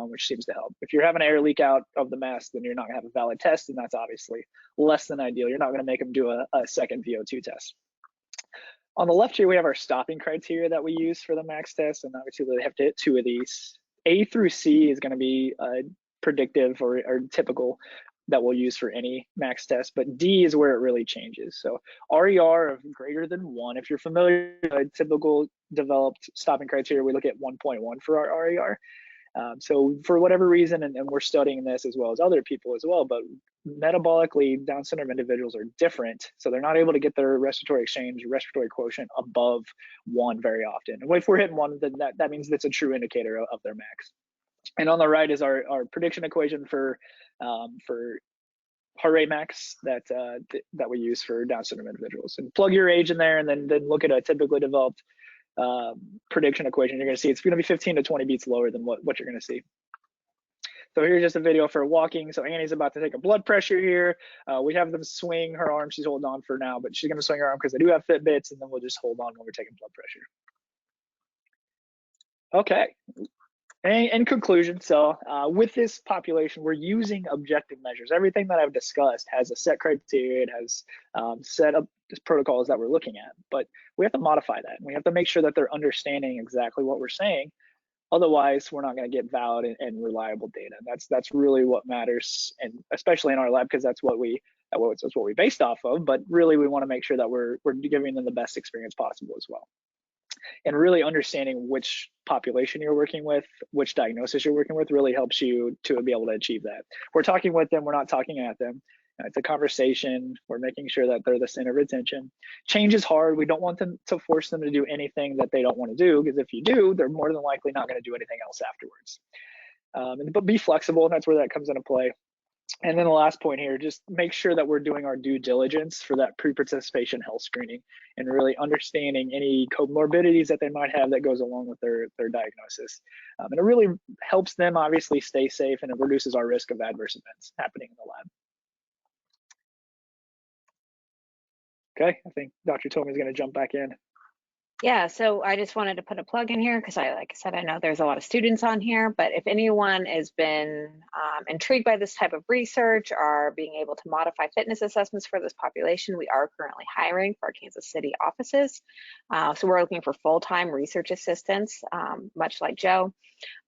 which seems to help. If you're having air leak out of the mask, then you're not gonna have a valid test, and that's obviously less than ideal. You're not gonna make them do a second VO2 test. On the left here, we have our stopping criteria that we use for the max test, and obviously they have to hit 2 of these. A through C is gonna be predictive or typical that we'll use for any max test, but D is where it really changes. So RER of greater than 1, if you're familiar with a typical developed stopping criteria, we look at 1.1 for our RER. So for whatever reason, and we're studying this as well as other people as well, but metabolically Down syndrome individuals are different. So they're not able to get their respiratory exchange, respiratory quotient above 1 very often. And if we're hitting 1, then that means that's a true indicator of their max. And on the right is our prediction equation for heart rate max that we use for Down syndrome individuals. And plug your age in there, and then look at a typically developed prediction equation. You're going to see it's going to be 15 to 20 beats lower than what you're going to see. So here's just a video for walking. So Annie's about to take a blood pressure here. We have them swing her arm. She's holding on for now, but she's going to swing her arm because they do have Fitbits, and then we'll just hold on when we're taking blood pressure. Okay. In conclusion, so with this population, we're using objective measures. Everything that I've discussed has a set criteria, it has set up protocols that we're looking at, but we have to modify that. And we have to make sure that they're understanding exactly what we're saying. Otherwise, we're not going to get valid and reliable data. That's really what matters, and especially in our lab, because that's what we based off of. But really, we want to make sure that we're giving them the best experience possible as well. And really understanding which population you're working with, which diagnosis you're working with, really helps you to be able to achieve that. We're talking with them, we're not talking at them. It's a conversation. We're making sure that they're the center of attention. Change is hard. We don't want them to force them to do anything that they don't want to do, because if you do, they're more than likely not going to do anything else afterwards. But be flexible, and that's where that comes into play. And then the last point here, just make sure that we're doing our due diligence for that pre-participation health screening and really understanding any comorbidities that they might have that goes along with their diagnosis. And it really helps them obviously stay safe, and it reduces our risk of adverse events happening in the lab. Okay, I think Dr. Ptomey is going to jump back in. Yeah, so I just wanted to put a plug in here because like I said, I know there's a lot of students on here, but if anyone has been intrigued by this type of research or being able to modify fitness assessments for this population, we are currently hiring for our Kansas City offices. So we're looking for full-time research assistants, much like Joe,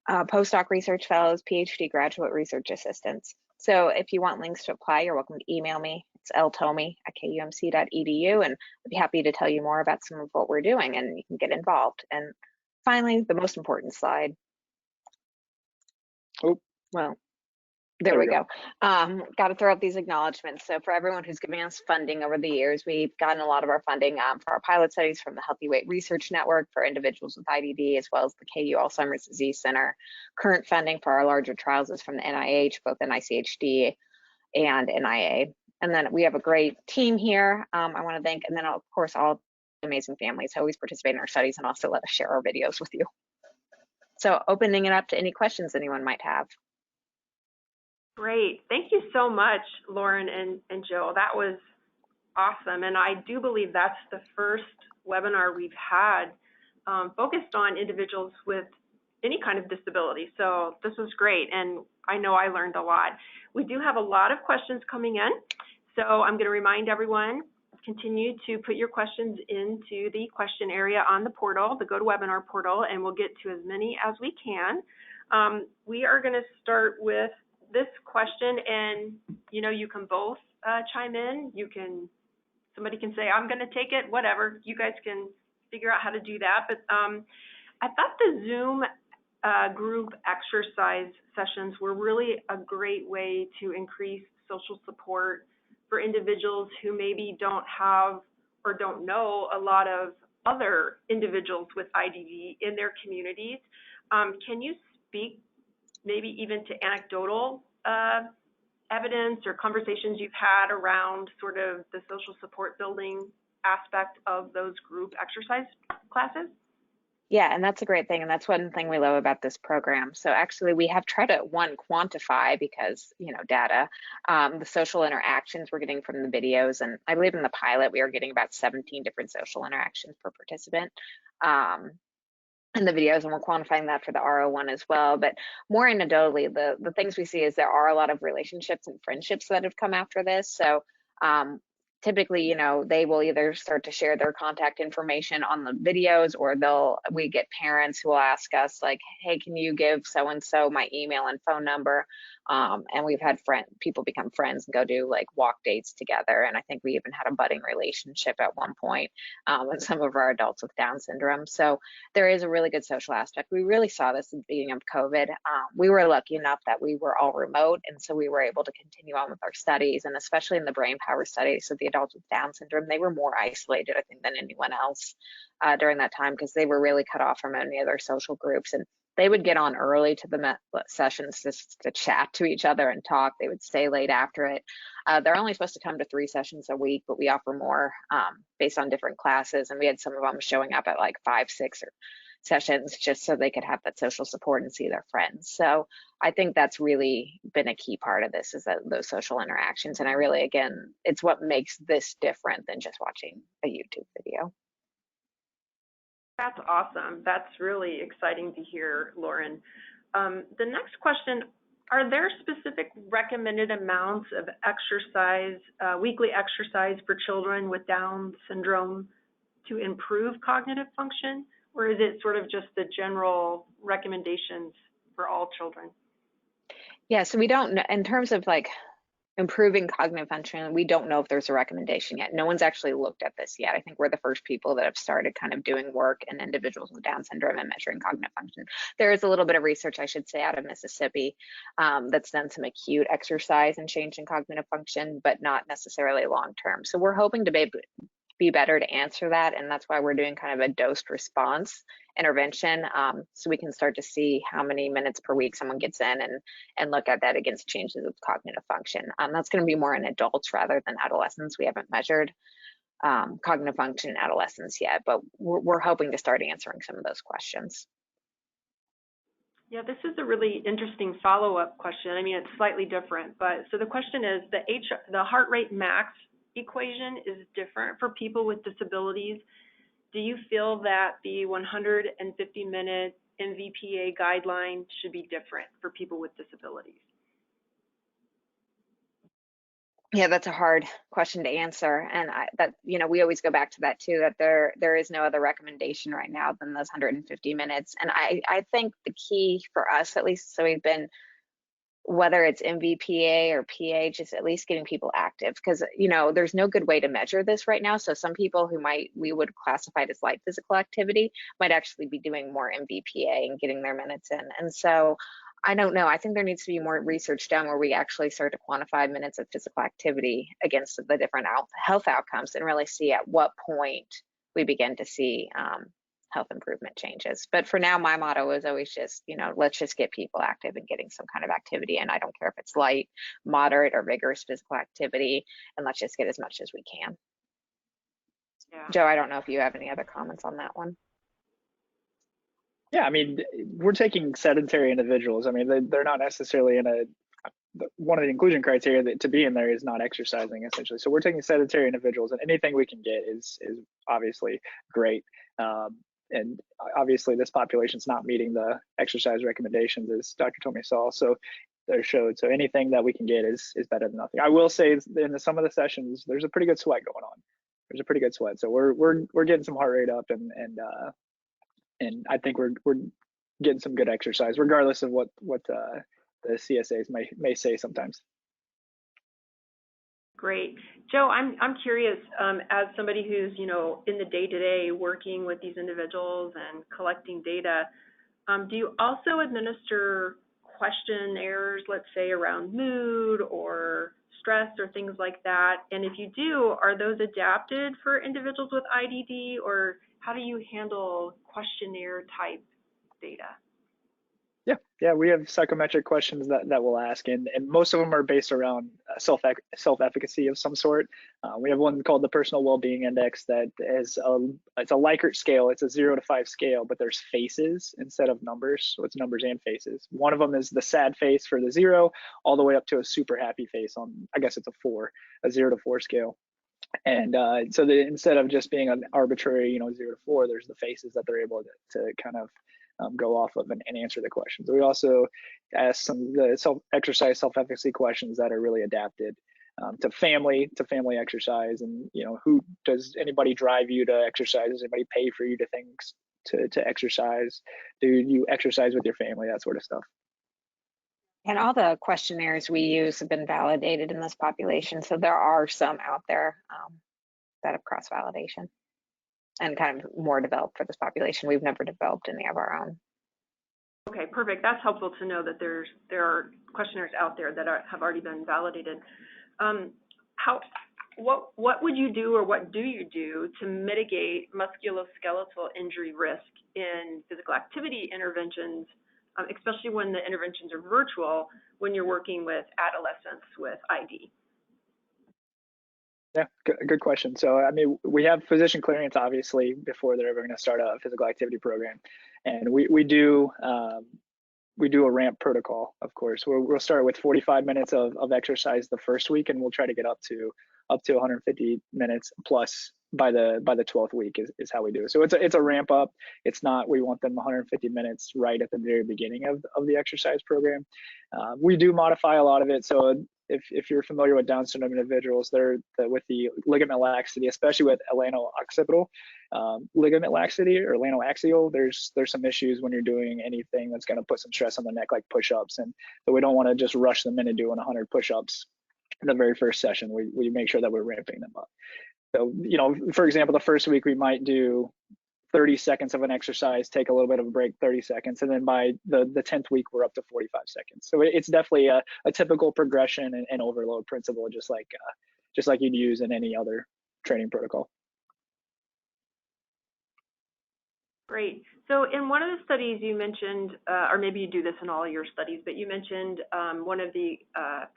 postdoc research fellows, Ph.D. graduate research assistants. So if you want links to apply, you're welcome to email me. It's ltomey@kumc.edu, and I'd be happy to tell you more about some of what we're doing, and you can get involved. And finally, the most important slide. Oh, well, there we go. Got to throw up these acknowledgments. So for everyone who's giving us funding over the years, we've gotten a lot of our funding for our pilot studies from the Healthy Weight Research Network for individuals with IDD, as well as the KU Alzheimer's Disease Center. Current funding for our larger trials is from the NIH, both NICHD and NIA. And then we have a great team here. I want to thank, and then of course, all amazing families who always participate in our studies and also let us share our videos with you. So opening it up to any questions anyone might have. Great. Thank you so much, Lauren and Jill. That was awesome. And I do believe that's the first webinar we've had focused on individuals with any kind of disability. So this was great. And I know I learned a lot. We do have a lot of questions coming in. So I'm going to remind everyone, continue to put your questions into the question area on the portal, the GoToWebinar portal, and we'll get to as many as we can. We are going to start with this question, and you can both chime in. Somebody can say, I'm going to take it, whatever. You guys can figure out how to do that. But I thought the Zoom group exercise sessions were really a great way to increase social support for individuals who maybe don't have or don't know a lot of other individuals with IDD in their communities. Can you speak maybe even to anecdotal evidence or conversations you've had around sort of the social support building aspect of those group exercise classes? Yeah, and that's a great thing. And that's one thing we love about this program. So actually we have tried to, quantify, because, data, the social interactions we're getting from the videos. And I believe in the pilot, we are getting about 17 different social interactions per participant. In the videos, and we're quantifying that for the RO1 as well. But more anecdotally, the things we see is there are a lot of relationships and friendships that have come after this. So typically, they will either start to share their contact information on the videos, or we get parents who will ask us like, hey, can you give so-and-so my email and phone number? And we've had people become friends and go do like walk dates together. And I think we even had a budding relationship at one point with some of our adults with Down syndrome. So there is a really good social aspect. We really saw this at the beginning of COVID. We were lucky enough that we were all remote. And so we were able to continue on with our studies, and especially in the brain power studies. So the adults with Down syndrome, they were more isolated, I think, than anyone else during that time, because they were really cut off from any other social groups. And they would get on early to the sessions just to chat to each other and talk. They would stay late after it. They're only supposed to come to 3 sessions a week, but we offer more based on different classes. And we had some of them showing up at like 5, 6 sessions just so they could have that social support and see their friends. So I think that's really been a key part of this, is that those social interactions. And I really, again, it's what makes this different than just watching a YouTube video. That's awesome. That's really exciting to hear, Lauren. The next question, are there specific recommended amounts of exercise, weekly exercise for children with Down syndrome to improve cognitive function? Or is it sort of just the general recommendations for all children? Yeah, so we don't know, in terms of like, improving cognitive function, we don't know if there's a recommendation yet. No one's actually looked at this yet. I think we're the first people that have started kind of doing work in individuals with Down syndrome and measuring cognitive function. There is a little bit of research, I should say, out of Mississippi that's done some acute exercise and change in cognitive function, but not necessarily long-term. So we're hoping to be better to answer that, and that's why we're doing kind of a dosed response intervention, so we can start to see how many minutes per week someone gets in and look at that against changes of cognitive function. That's going to be more in adults rather than adolescents. We haven't measured cognitive function in adolescents yet, but we're hoping to start answering some of those questions. Yeah, this is a really interesting follow-up question. I mean, it's slightly different, but so the question is, the heart rate max equation is different for people with disabilities. Do you feel that the 150-minute MVPA guideline should be different for people with disabilities? Yeah, that's a hard question to answer, and we always go back to that too. That there is no other recommendation right now than those 150 minutes, and I think the key for us, at least, so we've been, whether it's MVPA or PA, just at least getting people active, because there's no good way to measure this right now. So some people who we would classify as light physical activity might actually be doing more MVPA and getting their minutes in. And so I don't know. I think there needs to be more research done where we actually start to quantify minutes of physical activity against the different health outcomes and really see at what point we begin to see health improvement changes. But for now, my motto is always just, let's just get people active and getting some kind of activity. And I don't care if it's light, moderate, or vigorous physical activity, and let's just get as much as we can. Yeah. Joe, I don't know if you have any other comments on that one. Yeah, I mean, we're taking sedentary individuals. I mean, they're not necessarily one of the inclusion criteria that to be in there is not exercising, essentially. So we're taking sedentary individuals, and anything we can get is obviously great. And obviously this population's not meeting the exercise recommendations, as Dr. Ptomey saw, so they're showed. So anything that we can get is better than nothing. I will say in some of the sessions, there's a pretty good sweat going on. There's a pretty good sweat. So we're getting some heart rate up, and I think we're getting some good exercise, regardless of what the CSAs may say sometimes. Great. Joe, I'm curious, as somebody who's, in the day-to-day working with these individuals and collecting data, do you also administer questionnaires, let's say around mood or stress or things like that? And if you do, are those adapted for individuals with IDD, or how do you handle questionnaire type data? Yeah, we have psychometric questions that we'll ask, and most of them are based around self-efficacy of some sort. We have one called the Personal Wellbeing Index that is it's a Likert scale. It's a 0 to 5 scale, but there's faces instead of numbers, so it's numbers and faces. One of them is the sad face for the 0, all the way up to a super happy face on, I guess it's a 0 to 4 scale. And so instead of just being an arbitrary, 0 to 4, there's the faces that they're able to kind of go off of and answer the questions. We also ask some the self-efficacy questions that are really adapted to family exercise, and who does anybody drive you to exercise? Does anybody pay for you to exercise? Do you exercise with your family? That sort of stuff. And all the questionnaires we use have been validated in this population, so there are some out there that have cross-validation and kind of more developed for this population. We've never developed any of our own. Okay, perfect. That's helpful to know that there are questionnaires out there that have already been validated. What would you do, or what do you do to mitigate musculoskeletal injury risk in physical activity interventions, especially when the interventions are virtual, when you're working with adolescents with ID? Yeah, good question. So, I mean, we have physician clearance, obviously, before they're ever going to start a physical activity program. And we do a ramp protocol, of course. We'll start with 45 minutes of exercise the first week, and we'll try to get up to 150 minutes plus by the 12th week is how we do it. So it's a ramp up. It's not, we want them 150 minutes right at the very beginning of the exercise program. We do modify a lot of it. So if you're familiar with Down syndrome individuals, with the ligament laxity, especially with ilano-occipital ligament laxity or ilano-axial, there's some issues when you're doing anything that's going to put some stress on the neck, like push-ups. And so we don't want to just rush them into doing 100 push-ups in the very first session, we make sure that we're ramping them up. So, you know, for example, the first week we might do 30 seconds of an exercise, take a little bit of a break, 30 seconds, and then by the 10th week, we're up to 45 seconds. So it's definitely a typical progression and overload principle, just like you'd use in any other training protocol. Great. So in one of the studies you mentioned, or maybe you do this in all of your studies, but you mentioned one of the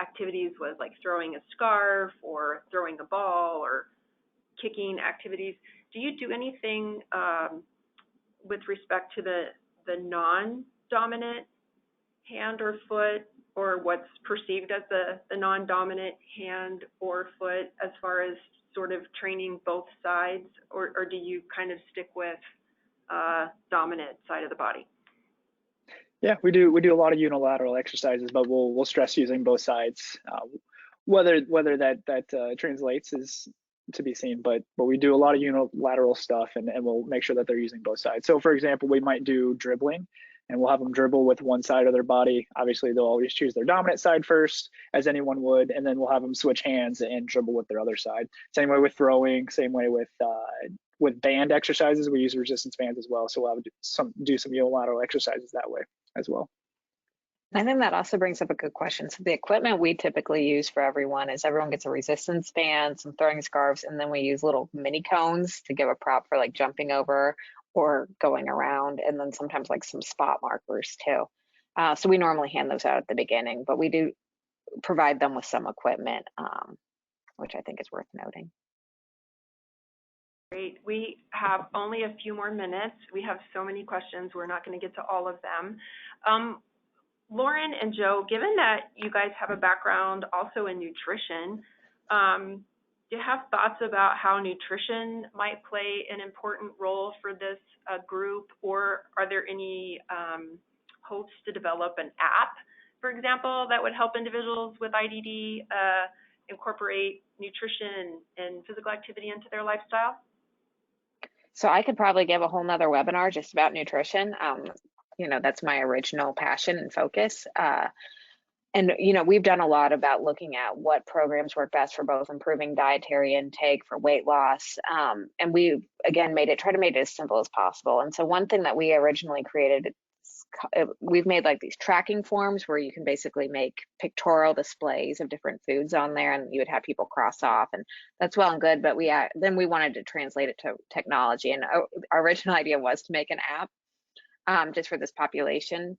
activities was like throwing a scarf or throwing a ball or kicking activities. Do you do anything with respect to the non-dominant hand or foot, or what's perceived as the non-dominant hand or foot, as far as sort of training both sides, or do you kind of stick with dominant side of the body? Yeah, we do a lot of unilateral exercises, but we'll stress using both sides. Whether that translates is to be seen, but we do a lot of unilateral stuff, and we'll make sure that they're using both sides. So for example, we might do dribbling, and we'll have them dribble with one side of their body. Obviously, they'll always choose their dominant side first, as anyone would, and then we'll have them switch hands and dribble with their other side. Same way with throwing, same way with band exercises. We use resistance bands as well, so we'll have do some unilateral exercises that way as well. I think that also brings up a good question. So the equipment we typically use for everyone gets a resistance band, some throwing scarves, and then we use little mini cones to give a prop for like jumping over or going around, and then sometimes like some spot markers too. So we normally hand those out at the beginning, but we do provide them with some equipment, which I think is worth noting. Great. We have only a few more minutes. We have so many questions. We're not going to get to all of them. Lauren and Joe, given that you guys have a background also in nutrition, do you have thoughts about how nutrition might play an important role for this group, or are there any hopes to develop an app, for example, that would help individuals with IDD incorporate nutrition and physical activity into their lifestyle? So I could probably give a whole nother webinar just about nutrition. You know, that's my original passion and focus. And, you know, we've done a lot about looking at what programs work best for both improving dietary intake, for weight loss. And we, again, try to make it as simple as possible. And so one thing that we originally created, we've made like these tracking forms where you can basically make pictorial displays of different foods on there, and you would have people cross off, and that's well and good, but then we wanted to translate it to technology, and our original idea was to make an app just for this population.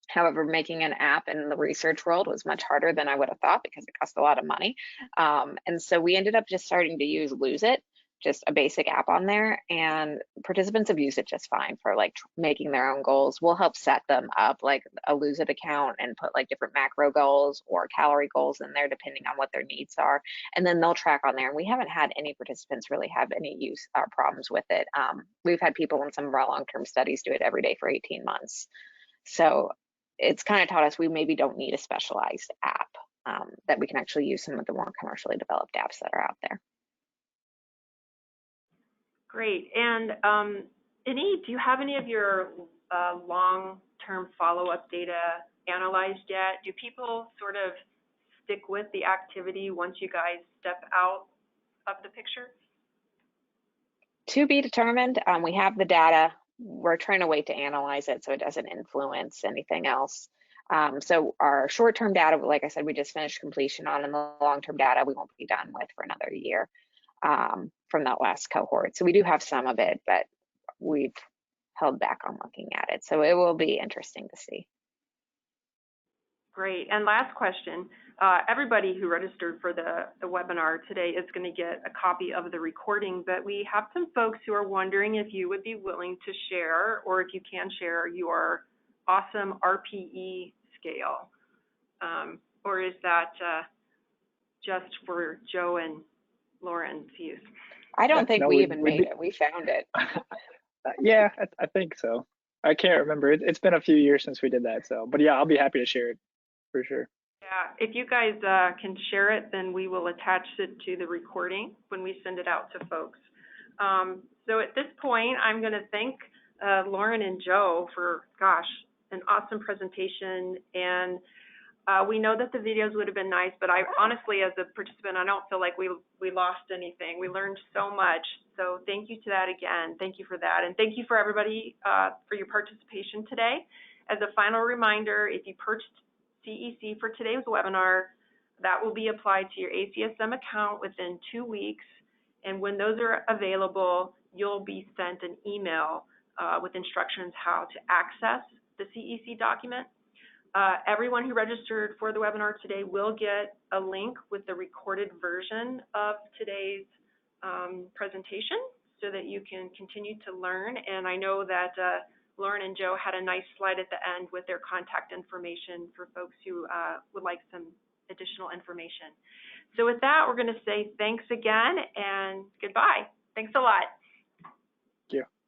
However, making an app in the research world was much harder than I would have thought because it cost a lot of money. And so we ended up just starting to use Lose It, just a basic app on there, and participants have used it just fine for like making their own goals. We'll help set them up like a Lose It account and put like different macro goals or calorie goals in there depending on what their needs are, and then they'll track on there. And we haven't had any participants really have any use or problems with it. We've had people in some of our long-term studies do it every day for 18 months. So it's kind of taught us we maybe don't need a specialized app, that we can actually use some of the more commercially developed apps that are out there. Great. And do you have any of your long-term follow-up data analyzed yet? Do people sort of stick with the activity once you guys step out of the picture? To be determined. We have the data. We're trying to wait to analyze it so it doesn't influence anything else. So our short-term data, like I said, we just finished completion on, and the long-term data we won't be done with for another year from that last cohort. So we do have some of it, but we've held back on looking at it. So it will be interesting to see. Great. And last question, everybody who registered for the webinar today is going to get a copy of the recording, but we have some folks who are wondering if you would be willing to share, or if you can share, your awesome RPE scale, or is that just for Joe and Lauren's use? I don't think we even made it. We found it. Yeah, I think so. I can't remember. It's been a few years since we did that. So, but yeah, I'll be happy to share it for sure. Yeah, if you guys can share it, then we will attach it to the recording when we send it out to folks. So at this point, I'm going to thank Lauren and Joe for, gosh, an awesome presentation. And We know that the videos would have been nice, but I honestly, as a participant, I don't feel like we lost anything. We learned so much. So thank you to that again. Thank you for that. And thank you for everybody for your participation today. As a final reminder, if you purchased CEC for today's webinar, that will be applied to your ACSM account within 2 weeks. And when those are available, you'll be sent an email with instructions how to access the CEC document. Everyone who registered for the webinar today will get a link with the recorded version of today's presentation so that you can continue to learn. And I know that Lauren and Joe had a nice slide at the end with their contact information for folks who would like some additional information. So with that, we're going to say thanks again and goodbye. Thanks a lot. Thank you.